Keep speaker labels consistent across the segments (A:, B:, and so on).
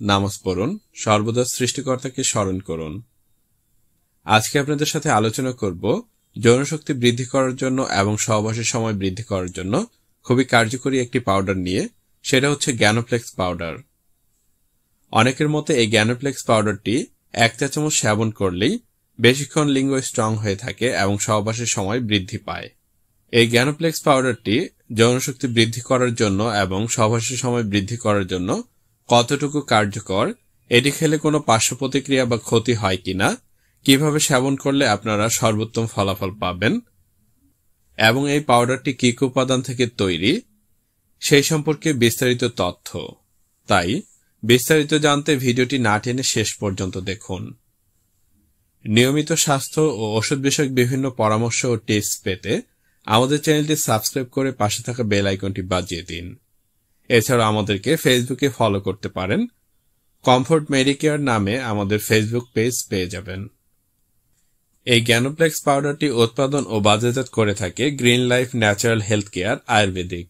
A: নামাজ পড়ুন, সর্বদা সৃষ্টিকর্তাকে স্মরণ করুন। আজকে আপনাদের সাথে আলোচনা করব যৌনশক্তি বৃদ্ধি করার জন্য এবং সহবাসের সময় বৃদ্ধি করার জন্য খুবই কার্যকরী একটি পাউডার নিয়ে, সেটা হচ্ছে জ্ঞানোপ্লেক্স পাউডার। অনেকের মতে এই জ্ঞানোপ্লেক্স পাউডারটি 1 চা চামচ সেবন করলেই বেশিক্ষণ লিঙ্গ স্ট্রং হয়ে থাকে এবং সহবাসের সময় বৃদ্ধি পায়। এই জ্ঞানোপ্লেক্স পাউডারটি যৌনশক্তি বৃদ্ধি করার জন্য এবং সহবাসের সময় বৃদ্ধি করার জন্য কতটুকু কার্যকর, এটি খেলে কোনো পার্শ্ব প্রতিক্রিয়া বা ক্ষতি হয় কিনা, কিভাবে সেবন করলে আপনারা সর্বোত্তম ফলাফল পাবেন এবং এই পাউডারটি কি কি উপাদান থেকে তৈরি, সেই সম্পর্কে বিস্তারিত তথ্য। তাই বিস্তারিত জানতে ভিডিওটি না টেনে শেষ পর্যন্ত দেখুন। নিয়মিত স্বাস্থ্য ও ওষুধ বিষয়ক বিভিন্ন পরামর্শ ও টিপস পেতে আমাদের চ্যানেলটি সাবস্ক্রাইব করে পাশে থাকা বেল আইকনটি বাজিয়ে দিন। এছাড়া আমাদেরকে ফেসবুকে ফলো করতে পারেন। কমফোর্ট মেডিকেয়ার নামে আমাদের ফেসবুক পেজ পেয়ে যাবেন। এই জ্ঞানোপ্লেক্স পাউডারটি উৎপাদন ও বাজারজাত করে থাকে Green Life natural health care Ayurvedic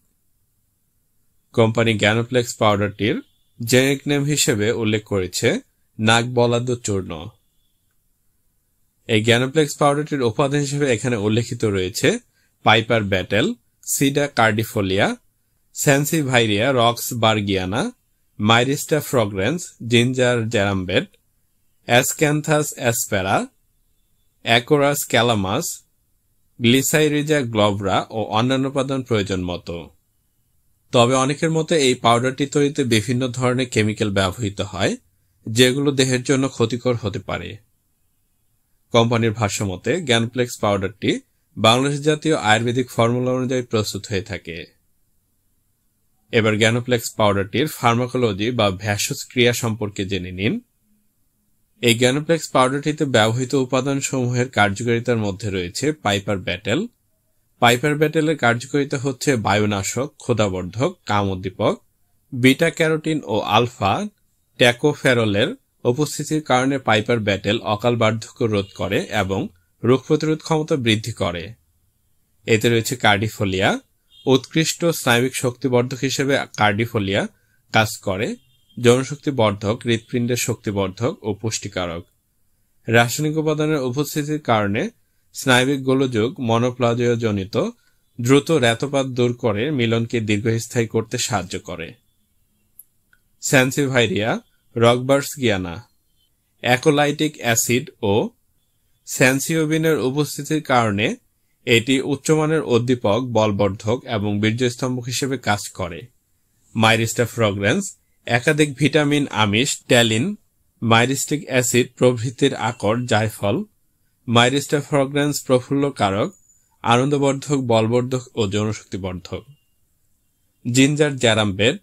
A: company. জ্ঞানোপ্লেক্স পাউডারটির জেনেরিক নেম হিসেবে উল্লেখ করেছে নাক বলাদ্য চূর্ণ। এই জ্ঞানোপ্লেক্স পাউডারটির উপাদান হিসেবে এখানে উল্লেখিত রয়েছে Piper betle, Sida cordifolia, Sansevieria roxburghiana, Myristica fragrans, ginger zerumbet, Achyranthes aspera, Acorus calamus, Glycyrrhiza glabra ও অন্যান্য উপাদান প্রয়োজন মতো। তবে অনেকের মতে এই পাউডারটি তৈরিতে বিভিন্ন ধরনের কেমিক্যাল ব্যবহৃত হয়, যেগুলো দেহের জন্য ক্ষতিকর হতে পারে। কোম্পানির ভাষ্যমতে জ্ঞানোপ্লেক্স পাউডারটি বাংলাদেশ জাতীয় আয়ুর্বেদিক ফর্মুলা অনুযায়ী প্রস্তুত হয়ে থাকে। এবার জ্ঞানোপ্লেক্স পাউডারটির ফার্মাকোলজি বা ভেষজ ক্রিয়া সম্পর্কে জেনে নিন। এই জ্ঞানোপ্লেক্স পাউডারটিতে ব্যবহৃত উপাদানসমূহের কার্যকারিতার মধ্যে রয়েছে পাইপার ব্যাটেল। পাইপার ব্যাটেলের কার্যকারিতা হচ্ছে বায়ুনাশক, ক্ষুধাবর্ধক, কামোদ্দীপক। বিটা ক্যারোটিন ও আলফা ট্যাকোফেরলের উপস্থিতির কারণে পাইপার ব্যাটেল অকাল বার্ধক্য রোধ করে এবং রোগ প্রতিরোধ ক্ষমতা বৃদ্ধি করে। এতে রয়েছে কার্ডিফোলিয়া। উৎকৃষ্ট স্নায়বিক শক্তিবর্ধক হিসেবে কার্ডিফোলিয়া কাজ করে, যৌনশক্তি বর্ধক, হৃৎপিণ্ডের শক্তিবর্ধক ও পুষ্টিকারক। রাসায়নিক উপাদানের উপস্থিতির কারণে স্নায়বিক গোলযোগ, মনোপ্লাজীয় জনিত দ্রুত রেতপাত দূর করে মিলনকে দীর্ঘস্থায়ী করতে সাহায্য করে। স্যান্সিভাইরিয়া রকবার্সগিয়ানা, অ্যাকোলাইটিক অ্যাসিড ও স্যান্সিওবিনের উপস্থিতির কারণে এটি উচ্চমানের উদ্দীপক, বলবর্ধক এবং বীর্যস্তম্ভক হিসেবে কাজ করে। মাইরিস্টা ফ্রগ্রেন্স একাধিক ভিটামিন, আমিষ, ট্যালিন, মাইরিস্টিক অ্যাসিড প্রভৃতির আকর, জায়ফল। মাইরিস্টা ফ্রগ্রেন্স প্রফুল্লকারক, আনন্দবর্ধক, বলবর্ধক ও যৌনশক্তিবর্ধক। জিঞ্জার জ্যারাম্বেট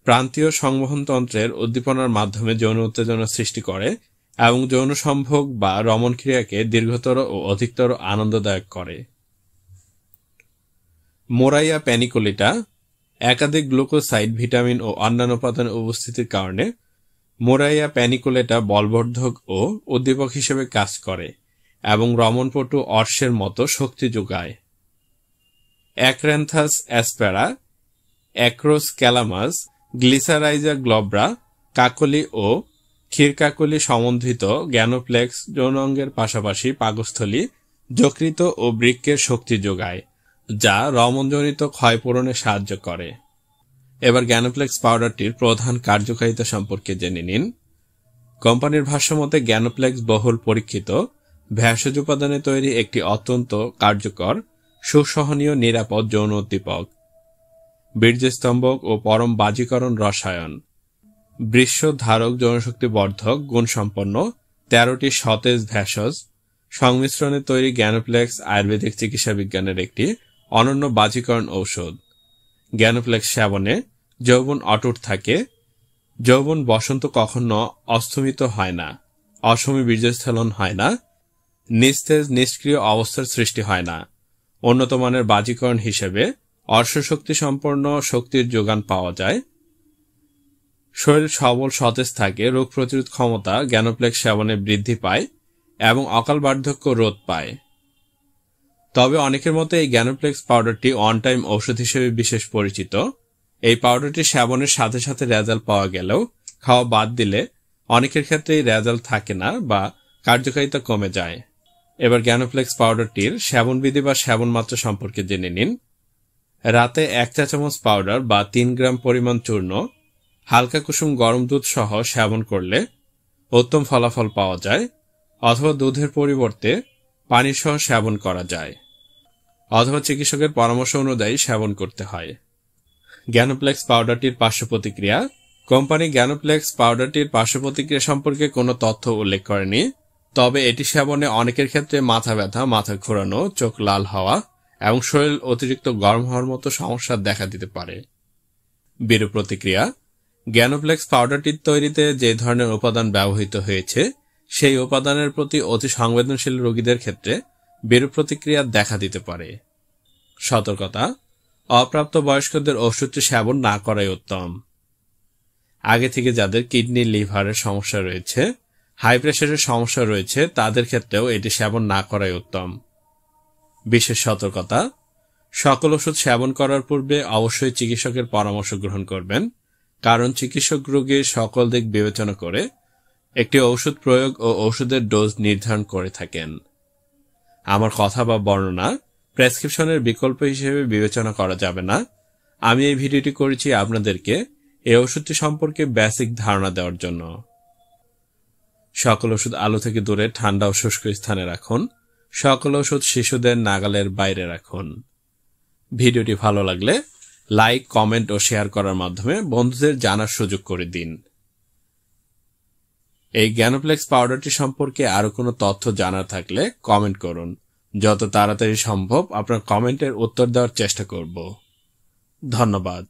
A: প্রান্তীয় সংবহনতন্ত্রের উদ্দীপনার মাধ্যমে যৌন উত্তেজনা সৃষ্টি করে এবং যৌন সম্ভোগ বা রমণ ক্রিয়াকে দীর্ঘতর ও অধিকতর আনন্দদায়ক করে। মোরাইয়া প্যানিকুলিটা একাধিক গ্লুকোসাইড, ভিটামিন ও অন্যান্য উপাদানের উপস্থিতির কারণে মোরাইয়া প্যানিকুলেটা বলবর্ধক ও উদ্দীপক হিসেবে কাজ করে এবং রমণপটু অর্শের মতো শক্তি যোগায়। অ্যাক্র্যান্থাস অ্যাসপেরা, অ্যাক্রোস ক্যালামাস, গ্লিসারাইজা গ্লোভরা, কাকলি ও ক্ষীরকাকলি সমন্বিত জ্ঞানোপ্লেক্স যৌনাঙ্গের পাশাপাশি পাকস্থলী, যকৃত ও বৃক্কের শক্তি যোগায়, যা রমণজনিত ক্ষয়পূরণে সাহায্য করে। এবার জ্ঞানোপ্লেক্স পাউডারটির প্রধান কার্যকারিতা সম্পর্কে জেনে নিন। কোম্পানির ভাষ্যমতে জ্ঞানোপ্লেক্স বহুল পরীক্ষিত ভেষজ উপাদানে তৈরি একটি অত্যন্ত কার্যকর, সুসহনীয়, নিরাপদ যৌন উদ্দীপক। বীর্যস্তম্ভক ও পরম বাজিকরণ রসায়ন, বৃষধারক, যৌনশক্তি বর্ধক গুণসম্পন্ন 13টি সতেজ ভেষজ সংমিশ্রণে তৈরি জ্ঞানোপ্লেক্স আয়ুর্বেদিক চিকিৎসা বিজ্ঞানের একটি অনন্য বাজিকরণ ঔষধ। জ্ঞানোপ্লেক্স সেবনে যৌবন অটুট থাকে। যৌবন বসন্ত কখনো অস্তমিত হয় না, অসমী বীর্যস্খলন হয় না, নিস্তেজ নিষ্ক্রিয় অবস্থার সৃষ্টি হয় না। উন্নত মানের বাজিকরণ হিসেবে অর্শশক্তি সম্পন্ন শক্তির যোগান পাওয়া যায়। শরীর সবল সতেজ থাকে, রোগ প্রতিরোধ ক্ষমতা জ্ঞানোপ্লেক্স সেবনে বৃদ্ধি পায় এবং অকাল বার্ধক্য রোধ পায়। তবে অনেকের মতে এই জ্ঞানোপ্লেক্স পাউডারটি অন টাইম ঔষধ হিসেবে বিশেষ পরিচিত। এই পাউডারটি সেবনের সাথে সাথে রেজাল্ট পাওয়া গেলেও খাওয়া বাদ দিলে অনেকের ক্ষেত্রেই রেজাল্ট থাকে না বা কার্যকারিতা কমে যায়। এবার জ্ঞানোফ্লেক্স পাউডারটির সেবনবিধি বা সেবন মাত্রা সম্পর্কে জেনে নিন। রাতে 1 চা চামচ পাউডার বা 3 গ্রাম পরিমাণ চূর্ণ হালকা কুসুম গরম দুধ সহ সেবন করলে উত্তম ফলাফল পাওয়া যায়, অথবা দুধের পরিবর্তে পানি সহ সেবন করা যায়, অথবা চিকিৎসকের পরামর্শ অনুযায়ী সেবন করতে হয়। জ্ঞানোফ্লেক্স পাউডারটির পার্শ্ব প্রতিক্রিয়া। কোম্পানি জ্ঞানোফ্লেক্স পাউডারটির পার্শ্ব প্রতিক্রিয়া সম্পর্কে কোনো তথ্য উল্লেখ করেনি, তবে এটি সেবনে অনেকের ক্ষেত্রে মাথা ব্যথা, মাথা ঘোরানো, চোখ লাল হওয়া এবং শরীর অতিরিক্ত গরম হওয়ার মতো সমস্যা দেখা দিতে পারে। বিরূপ প্রতিক্রিয়া। জ্ঞানোফ্লেক্স পাউডারটির তৈরিতে যে ধরনের উপাদান ব্যবহৃত হয়েছে সেই উপাদানের প্রতি অতি সংবেদনশীল রোগীদের ক্ষেত্রে বিরূপ প্রতিক্রিয়া দেখা দিতে পারে। সতর্কতা: অপ্রাপ্ত বয়স্কদের ওষুধটি সেবন না করাই উত্তম। আগে থেকে যাদের কিডনি, লিভারের সমস্যা রয়েছে, হাই প্রেশারের সমস্যা রয়েছে, তাদের ক্ষেত্রেও এটি সেবন না করাই উত্তম। বিশেষ সতর্কতা: সকল ওষুধ সেবন করার পূর্বে অবশ্যই চিকিৎসকের পরামর্শ গ্রহণ করবেন, কারণ চিকিৎসক রোগীর সকল দিক বিবেচনা করে একটি ওষুধ প্রয়োগ ও ওষুধের ডোজ নির্ধারণ করে থাকেন। আমার কথা বা বর্ণনা প্রেসক্রিপশনের বিকল্প হিসেবে বিবেচনা করা যাবে না। আমি এই ভিডিওটি করেছি আপনাদেরকে এই ওষুধটি সম্পর্কে বেসিক ধারণা দেওয়ার জন্য। সকল ওষুধ আলো থেকে দূরে ঠান্ডা ও শুষ্ক স্থানে রাখুন। সকল ওষুধ শিশুদের নাগালের বাইরে রাখুন। ভিডিওটি ভালো লাগলে লাইক, কমেন্ট ও শেয়ার করার মাধ্যমে বন্ধুদের জানার সুযোগ করে দিন। এই জ্ঞানোফ্লেক্স পাউডারটি সম্পর্কে আরো কোনো তথ্য জানার থাকলে কমেন্ট করুন। যত তাড়াতাড়ি সম্ভব আপনার কমেন্টের উত্তর দেওয়ার চেষ্টা করব। ধন্যবাদ।